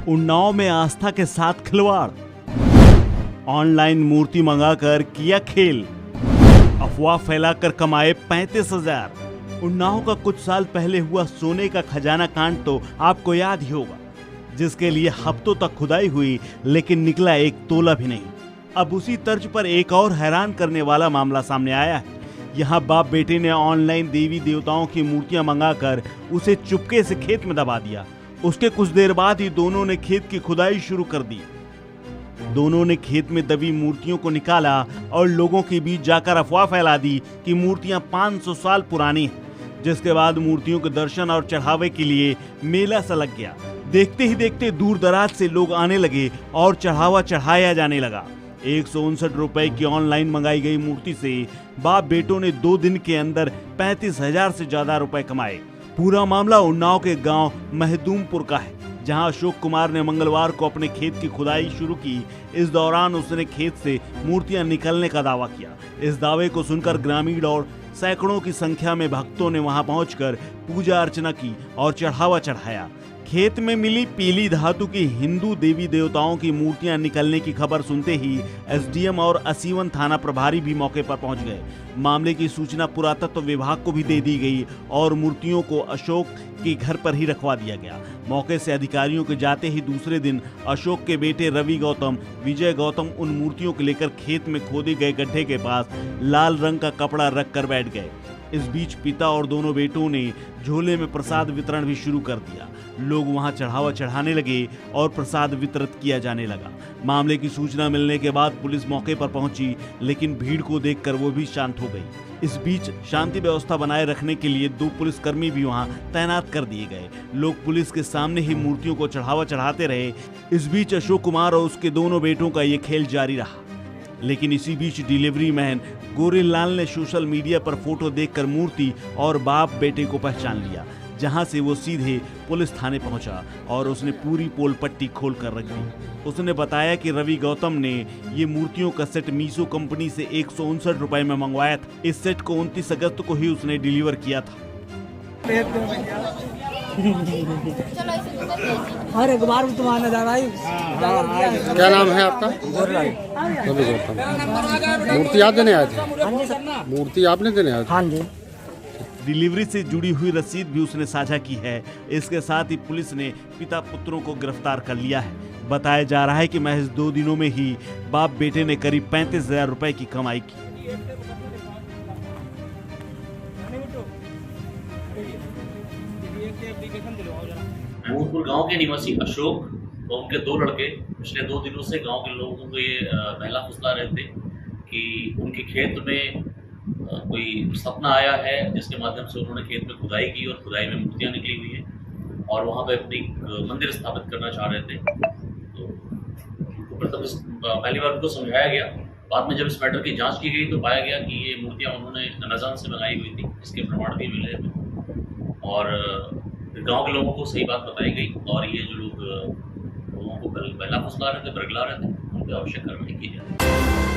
उन्नाव में आस्था के साथ खिलवाड़, ऑनलाइन मूर्ति मंगाकर किया खेल, अफवाह फैलाकर कमाए 35,000। उन्नाव का कुछ साल पहले हुआ सोने का खजाना कांड तो आपको याद ही होगा, जिसके लिए हफ्तों तक खुदाई हुई लेकिन निकला एक तोला भी नहीं। अब उसी तर्ज पर एक और हैरान करने वाला मामला सामने आया है। यहाँ बाप बेटे ने ऑनलाइन देवी देवताओं की मूर्तियां मंगाकर उसे चुपके से खेत में दबा दिया। उसके कुछ देर बाद ही दोनों ने खेत की खुदाई शुरू कर दी। दोनों ने खेत में दबी मूर्तियों को निकाला और लोगों के बीच जाकर अफवाह फैला दी कि मूर्तियां 500 साल पुरानी हैं। जिसके बाद मूर्तियों के दर्शन और चढ़ावे के लिए मेला सा लग गया। देखते ही देखते दूर दराज से लोग आने लगे और चढ़ावा चढ़ाया जाने लगा। 159 रुपए की ऑनलाइन मंगाई गई मूर्ति से बाप बेटों ने 2 दिन के अंदर 35,000 से ज्यादा रुपए कमाए। पूरा मामला उन्नाव के गांव महदूमपुर का है, जहां अशोक कुमार ने मंगलवार को अपने खेत की खुदाई शुरू की। इस दौरान उसने खेत से मूर्तियां निकलने का दावा किया। इस दावे को सुनकर ग्रामीण और सैकड़ों की संख्या में भक्तों ने वहां पहुंचकर पूजा अर्चना की और चढ़ावा चढ़ाया। खेत में मिली पीली धातु की हिंदू देवी देवताओं की मूर्तियां निकलने की खबर सुनते ही एसडीएम और असीवन थाना प्रभारी भी मौके पर पहुंच गए। मामले की सूचना पुरातत्व विभाग को भी दे दी गई और मूर्तियों को अशोक के घर पर ही रखवा दिया गया। मौके से अधिकारियों के जाते ही दूसरे दिन अशोक के बेटे रवि गौतम, विजय गौतम उन मूर्तियों को लेकर खेत में खोदे गए गड्ढे के पास लाल रंग का कपड़ा रख कर बैठ गए। इस बीच पिता और दोनों बेटों ने झोले में प्रसाद वितरण भी शुरू कर दिया। लोग वहां चढ़ावा चढ़ाने लगे और प्रसाद वितरित किया जाने लगा। मामले की सूचना मिलने के बाद पुलिस मौके पर पहुंची, लेकिन भीड़ को देखकर वो भी शांत हो गई। इस बीच शांति व्यवस्था बनाए रखने के लिए 2 पुलिसकर्मी भी वहां तैनात कर दिए गए। लोग पुलिस के सामने ही मूर्तियों को चढ़ावा चढ़ाते रहे। इस बीच अशोक कुमार और उसके दोनों बेटों का ये खेल जारी रहा। लेकिन इसी बीच डिलीवरी मैन गोरेलाल ने सोशल मीडिया पर फोटो देखकर मूर्ति और बाप बेटे को पहचान लिया, जहां से वो सीधे पुलिस थाने पहुंचा और उसने पूरी पोल पट्टी खोल कर रख दी। उसने बताया कि रवि गौतम ने ये मूर्तियों का सेट मीशो कंपनी से 159 रुपए में मंगवाया था। इस सेट को 29 अगस्त को ही उसने डिलीवर किया था। हर एक बार तुम्हारा क्या नाम है आपका? रवि गौतम। मूर्ति आप देने आए थे? मूर्ति आपने देने आए थे? हाँ जी। डिलीवरी से जुड़ी हुई रसीद भी उसने साझा की है। इसके साथ ही पुलिस ने पिता पुत्रों को गिरफ्तार कर लिया है। बताया जा रहा है कि महज 2 दिनों में ही बाप बेटे ने करीब 35,000 रुपए की कमाई की। महमूदपुर गांव के निवासी अशोक और उनके 2 लड़के पिछले 2 दिनों से गांव के लोगों को ये बहला फुसला रहे थे कि उनके खेत में कोई सपना आया है, जिसके माध्यम से उन्होंने खेत में खुदाई की और खुदाई में मूर्तियां निकली हुई हैं और वहां पे अपनी मंदिर स्थापित करना चाह रहे थे। तो पहली बार उनको समझाया गया। बाद में जब इस मैटर की जांच की गई तो पाया गया कि ये मूर्तियां उन्होंने अमेज़न से मंगाई हुई थी, इसके प्रमाण भी मिले थे और गांव के लोगों को सही बात बताई गई और ये जो लोग लोगों को पहला फुसला रहे थे, बरगला रहे थे, उन पर आवश्यक कार्रवाई की जाए।